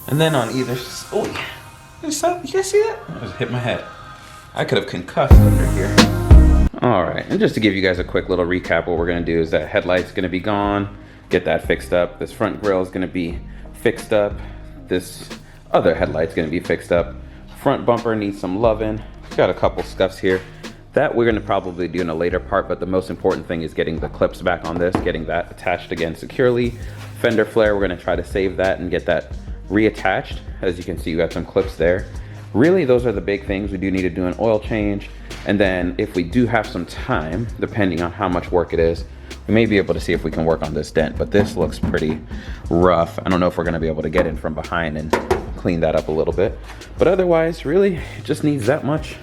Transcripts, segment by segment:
And then on either, oh, you guys see that? I just hit my head. I could have concussed under here. All right, and just to give you guys a quick little recap, what we're gonna do is that headlight's gonna be gone, get that fixed up. This front grille is gonna be fixed up. This other headlight's gonna be fixed up. Front bumper needs some loving. Got a couple scuffs here. That we're gonna probably do in a later part, but the most important thing is getting the clips back on this, getting that attached again securely. Fender flare, we're gonna try to save that and get that reattached. As you can see, you got some clips there. Really, those are the big things. We do need to do an oil change. And then if we do have some time, depending on how much work it is, we may be able to see if we can work on this dent, but this looks pretty rough. I don't know if we're gonna be able to get in from behind and clean that up a little bit. But otherwise, really, it just needs that much.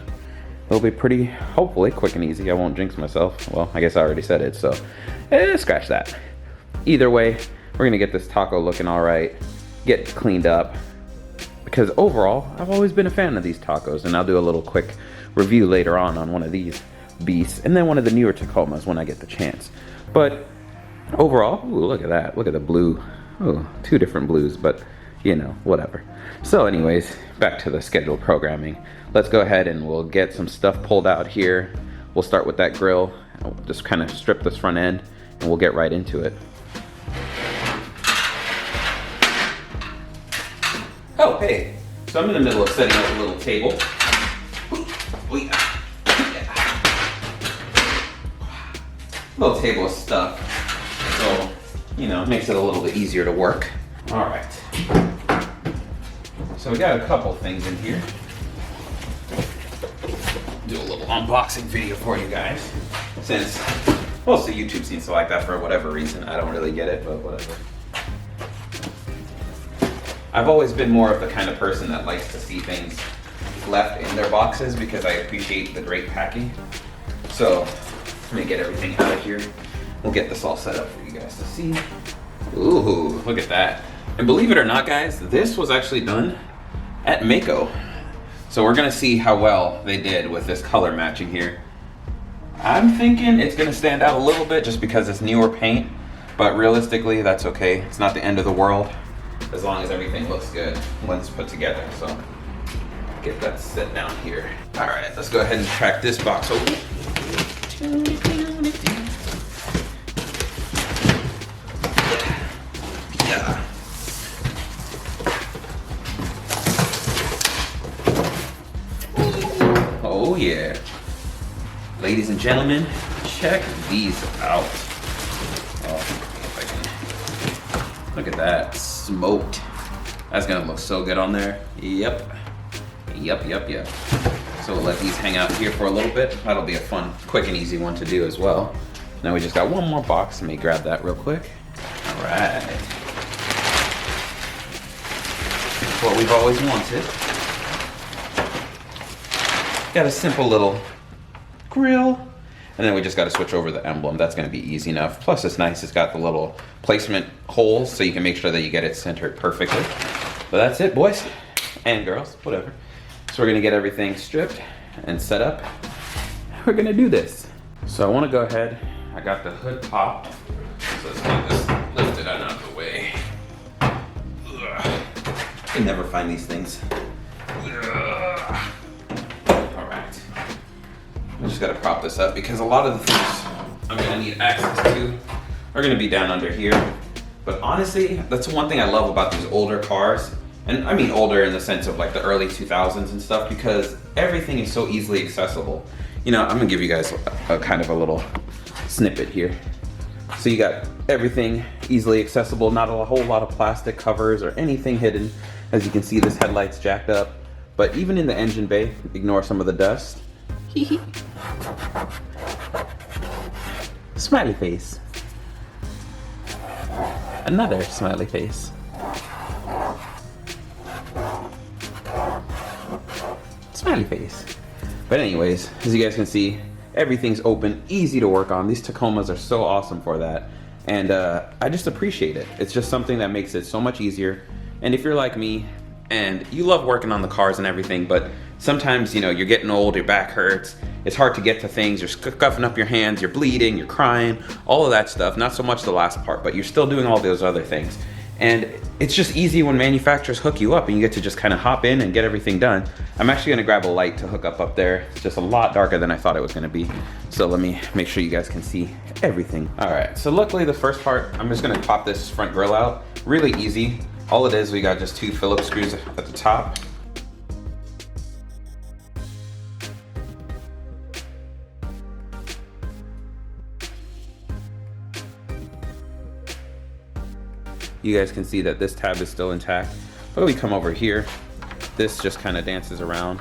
It'll be pretty, hopefully, quick and easy. I won't jinx myself. Well, I guess I already said it, so scratch that. Either way, we're gonna get this taco looking all right, get cleaned up, because overall, I've always been a fan of these tacos, and I'll do a little quick review later on one of these beasts, and then one of the newer Tacomas when I get the chance. But overall, ooh, look at that. Look at the blue. Oh, two different blues, but you know, whatever. So anyways, back to the scheduled programming. Let's go ahead and we'll get some stuff pulled out here. We'll start with that grill. I'll just kind of strip this front end and we'll get right into it. Oh, hey. So I'm in the middle of setting up a little table. Little table of stuff. So, you know, it makes it a little bit easier to work. All right. So we got a couple things in here. Do a little unboxing video for you guys. Since most of YouTube seems to like that for whatever reason. I don't really get it, but whatever. I've always been more of the kind of person that likes to see things left in their boxes because I appreciate the great packing. So let me get everything out of here. We'll get this all set up for you guys to see. Ooh, look at that. And believe it or not, guys, this was actually done at Mako. So we're gonna see how well they did with this color matching here. I'm thinking it's gonna stand out a little bit just because it's newer paint, but realistically, that's okay. It's not the end of the world as long as everything looks good when it's put together. So get that set down here. All right, let's go ahead and crack this box open. Yeah. Oh yeah. Ladies and gentlemen, check these out. Oh, if I can. Look at that, smoked. That's gonna look so good on there. Yep. So we'll let these hang out here for a little bit. That'll be a fun, quick and easy one to do as well. Now we just got one more box. Let me grab that real quick. All right. What we've always wanted. Got a simple little grill. And then we just got to switch over the emblem. That's going to be easy enough. Plus it's nice. It's got the little placement holes so you can make sure that you get it centered perfectly. But that's it, boys and girls, whatever. So we're going to get everything stripped and set up. We're going to do this. So I want to go ahead. I got the hood popped. So let's get this lifted out of the way. Ugh. I can never find these things. Ugh. All right. I just gotta prop this up because a lot of the things I'm gonna need access to are gonna be down under here. But honestly, that's one thing I love about these older cars. And I mean older in the sense of like the early 2000s and stuff, because everything is so easily accessible. You know, I'm gonna give you guys a kind of a little snippet here. So you got everything easily accessible, not a whole lot of plastic covers or anything hidden. As you can see, this headlight's jacked up. But even in the engine bay, ignore some of the dust. Smiley face. Another smiley face. Smiley face. But anyways, as you guys can see, everything's open, easy to work on. These Tacomas are so awesome for that. And I just appreciate it. It's just something that makes it so much easier. And if you're like me, and you love working on the cars and everything, but sometimes, you know, you're getting old, your back hurts, it's hard to get to things, you're scuffing up your hands, you're bleeding, you're crying, all of that stuff. Not so much the last part, but you're still doing all those other things. And it's just easy when manufacturers hook you up and you get to just kind of hop in and get everything done. I'm actually gonna grab a light to hook up there. It's just a lot darker than I thought it was gonna be. So let me make sure you guys can see everything. All right, so luckily the first part, I'm just gonna pop this front grill out. Really easy. All it is, we got just 2 Phillips screws at the top. You guys can see that this tab is still intact. But we come over here, this just kind of dances around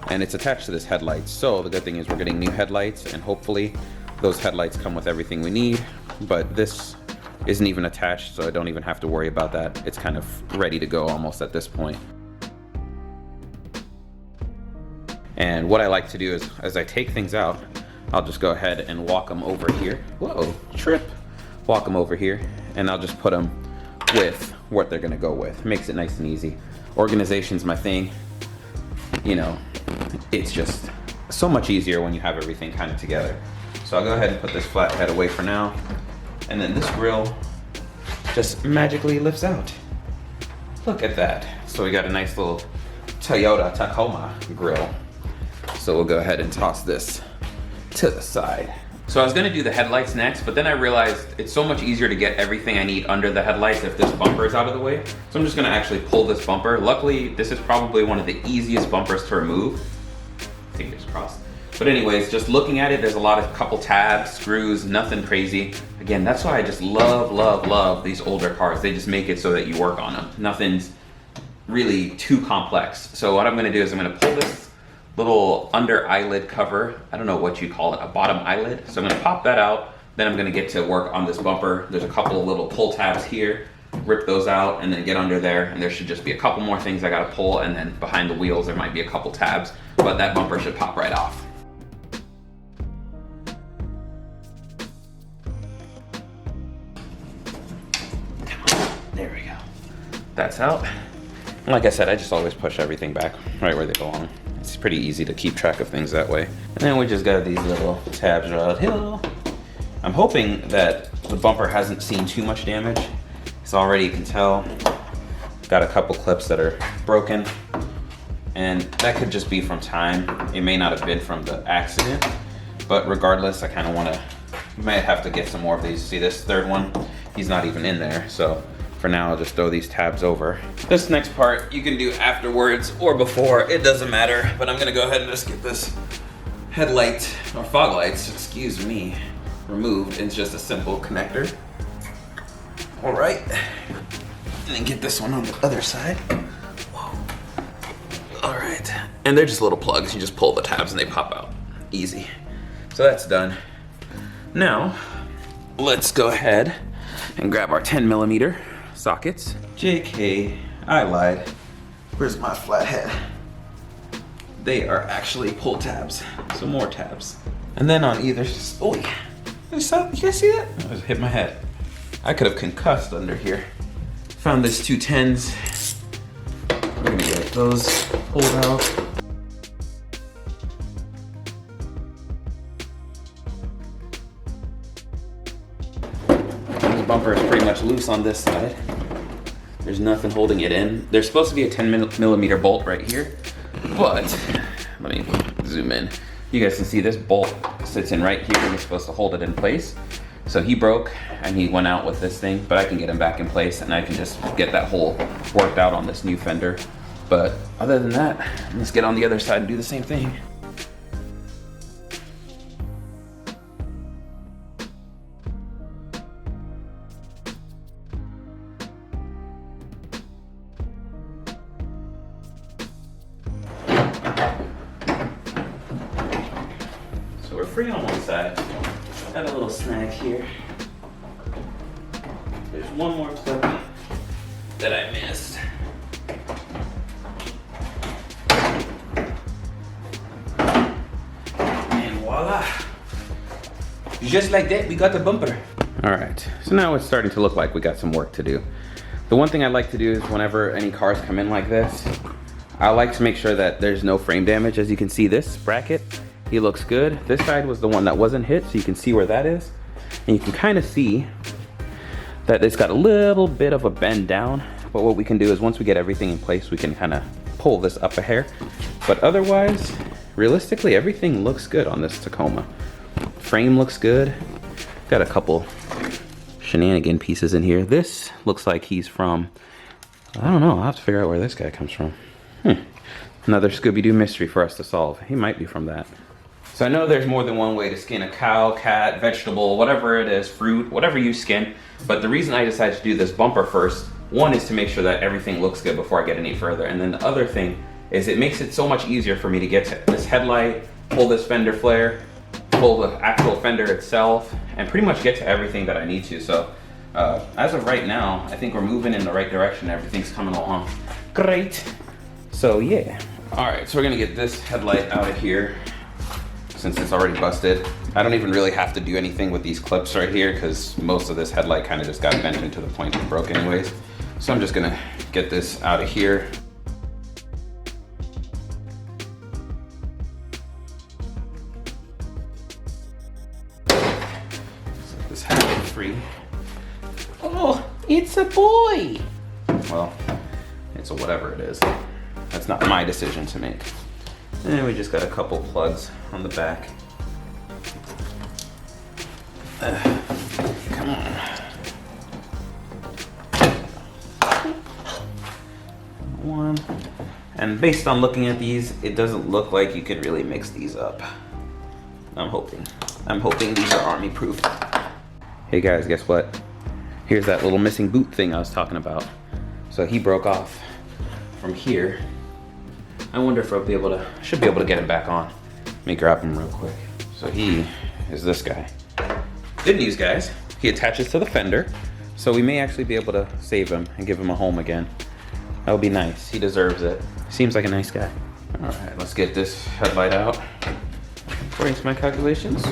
and it's attached to this headlight. So the good thing is we're getting new headlights and hopefully those headlights come with everything we need, but this isn't even attached, so I don't even have to worry about that. It's kind of ready to go almost at this point. And what I like to do is, as I take things out, I'll just go ahead and walk them over here. Whoa, trip. Walk them over here and I'll just put them with what they're gonna go with. Makes it nice and easy. Organization's my thing. You know, it's just so much easier when you have everything kind of together. So I'll go ahead and put this flathead away for now. And then this grill just magically lifts out. Look at that. So we got a nice little Toyota Tacoma grill. So we'll go ahead and toss this to the side. So I was gonna do the headlights next, but then I realized it's so much easier to get everything I need under the headlights if this bumper is out of the way. So I'm just gonna actually pull this bumper. Luckily, this is probably one of the easiest bumpers to remove. Fingers crossed. But anyways, just looking at it, there's a couple tabs, screws, nothing crazy. Again, that's why I just love these older cars. They just make it so that you work on them. Nothing's really too complex. So what I'm gonna do is I'm gonna pull this little under eyelid cover. I don't know what you call it, a bottom eyelid. So I'm gonna pop that out. Then I'm gonna get to work on this bumper. There's a couple of little pull tabs here. Rip those out and then get under there. And there should just be a couple more things I gotta pull. And then behind the wheels, there might be a couple tabs, but that bumper should pop right off. There we go. That's out. Like I said, I just always push everything back right where they belong. It's pretty easy to keep track of things that way. And then we just got these little tabs right here. I'm hoping that the bumper hasn't seen too much damage. It's already, you can tell, got a couple clips that are broken. And that could just be from time. It may not have been from the accident, but regardless, I kind of want to, might have to get some more of these. See this third one? He's not even in there, so for now, I'll just throw these tabs over. This next part you can do afterwards or before, it doesn't matter, but I'm gonna go ahead and just get this headlight, or fog lights, excuse me, removed. It's just a simple connector. All right, and then get this one on the other side. Whoa. All right, and they're just little plugs. You just pull the tabs and they pop out, easy. So that's done. Now, let's go ahead and grab our 10mm sockets. JK, I lied. Where's my flathead? They are actually pull tabs. Some more tabs. And then on either, oh yeah. You guys see that? I just hit my head. I could have concussed under here. Found this 210s. We're gonna get those pulled out. This bumper is pretty much loose on this side. There's nothing holding it in. There's supposed to be a 10mm bolt right here, but let me zoom in. You guys can see this bolt sits in right here and you're supposed to hold it in place. So he broke and he went out with this thing, but I can get him back in place and I can just get that hole worked out on this new Fender. But other than that, let's get on the other side and do the same thing. So we're free on one side. Got a little snag here. There's one more clip that I missed. And voila. Just like that, we got the bumper. All right, so now it's starting to look like we got some work to do. The one thing I like to do is whenever any cars come in like this, I like to make sure that there's no frame damage. As you can see, this bracket, he looks good. This side was the one that wasn't hit, so you can see where that is. And you can kind of see that it's got a little bit of a bend down, but what we can do is once we get everything in place, we can kind of pull this up a hair. But otherwise, realistically, everything looks good on this Tacoma. Frame looks good. Got a couple shenanigan pieces in here. This looks like he's from, I don't know, I'll have to figure out where this guy comes from. Another Scooby-Doo mystery for us to solve. He might be from that. So I know there's more than one way to skin a cow, cat, vegetable, whatever it is, fruit, whatever you skin. But the reason I decided to do this bumper first, one is to make sure that everything looks good before I get any further. And then the other thing is it makes it so much easier for me to get to this headlight, pull this fender flare, pull the actual fender itself, and pretty much get to everything that I need to. So as of right now, I think we're moving in the right direction. Everything's coming along great. So yeah. All right, so we're gonna get this headlight out of here since it's already busted. I don't even really have to do anything with these clips right here because most of this headlight kind of just got bent into the point it broke anyways. So I'm just gonna get this out of here. Set this headlight free. Oh, it's a boy. Well, it's a whatever it is. That's not my decision to make. And we just got a couple plugs on the back. Come on. One. And based on looking at these, it doesn't look like you could really mix these up. I'm hoping these are army proof. Hey guys, guess what? Here's that little missing boot thing I was talking about. So he broke off from here. I wonder if I'll should be able to get him back on. Let me grab him real quick. So he is this guy. Good news, guys. He attaches to the fender, so we may actually be able to save him and give him a home again. That would be nice. He deserves it. Seems like a nice guy. All right, let's get this headlight out. According to my calculations,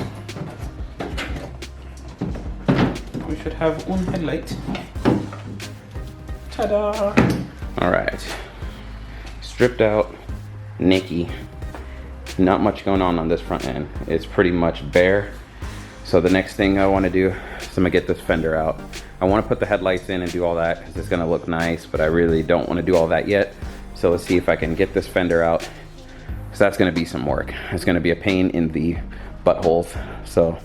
we should have one headlight. Ta-da! All right, stripped out. Nikki. Not much going on this front end. It's pretty much bare. So the next thing I want to do is I'm gonna get this fender out. I want to put the headlights in and do all that because it's gonna look nice, but I really don't want to do all that yet. So let's see if I can get this fender out because that's gonna be some work. It's gonna be a pain in the buttholes. So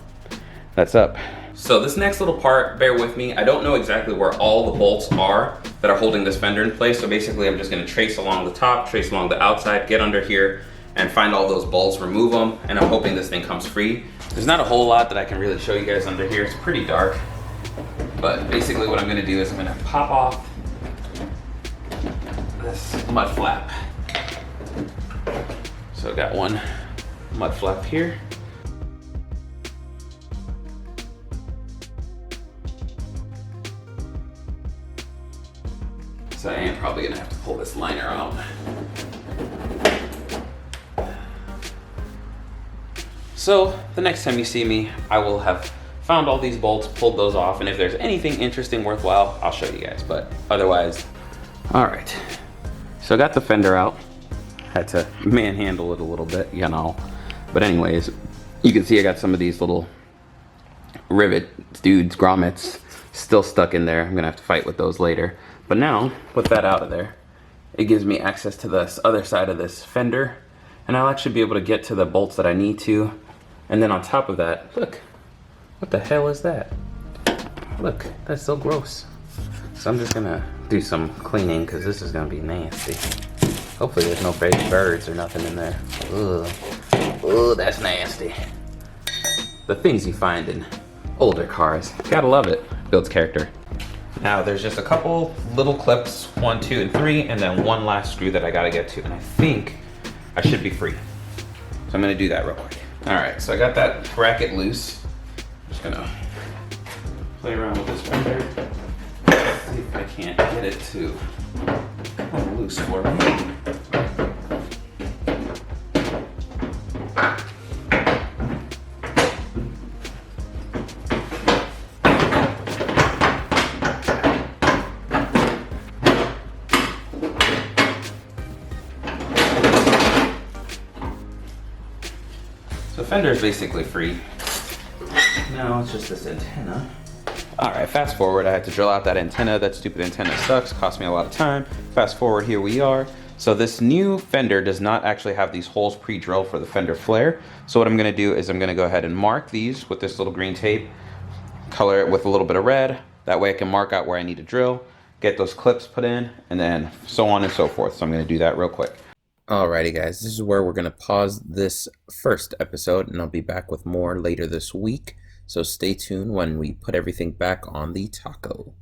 that's up. So this next little part, bear with me. I don't know exactly where all the bolts are that are holding this fender in place. So basically I'm just gonna trace along the top, trace along the outside, get under here and find all those bolts, remove them, and I'm hoping this thing comes free. There's not a whole lot that I can really show you guys under here. It's pretty dark. But basically what I'm gonna do is I'm gonna pop off this mud flap. So I got one mud flap here. So I am probably gonna have to pull this liner out. So the next time you see me, I will have found all these bolts, pulled those off, and if there's anything interesting, worthwhile, I'll show you guys, but otherwise, all right. So I got the fender out. Had to manhandle it a little bit, you know. But anyways, you can see I got some of these little grommets still stuck in there. I'm gonna have to fight with those later. But now, with that out of there, it gives me access to this other side of this fender, and I'll actually be able to get to the bolts that I need to. And then on top of that, look, what the hell is that? Look, that's so gross. So I'm just gonna do some cleaning because this is gonna be nasty. Hopefully there's no baby birds or nothing in there. Ugh, ugh, that's nasty. The things you find in older cars, gotta love it, builds character. Now there's just a couple little clips, 1, 2, and 3, and then one last screw that I gotta get to, and I think I should be free. So I'm gonna do that real quick. All right, so I got that bracket loose. I'm just gonna play around with this fender. See if I can't get it to come loose for me. The fender is basically free. Now it's just this antenna. All right, fast forward, I had to drill out that antenna. That stupid antenna sucks, cost me a lot of time. Fast forward, here we are. So this new Fender does not actually have these holes pre-drilled for the Fender flare. So what I'm gonna do is I'm gonna go ahead and mark these with this little green tape, color it with a little bit of red. That way I can mark out where I need to drill, get those clips put in, and then so on and so forth. So I'm gonna do that real quick. Alrighty guys, this is where we're gonna pause this first episode, and I'll be back with more later this week. So stay tuned when we put everything back on the taco.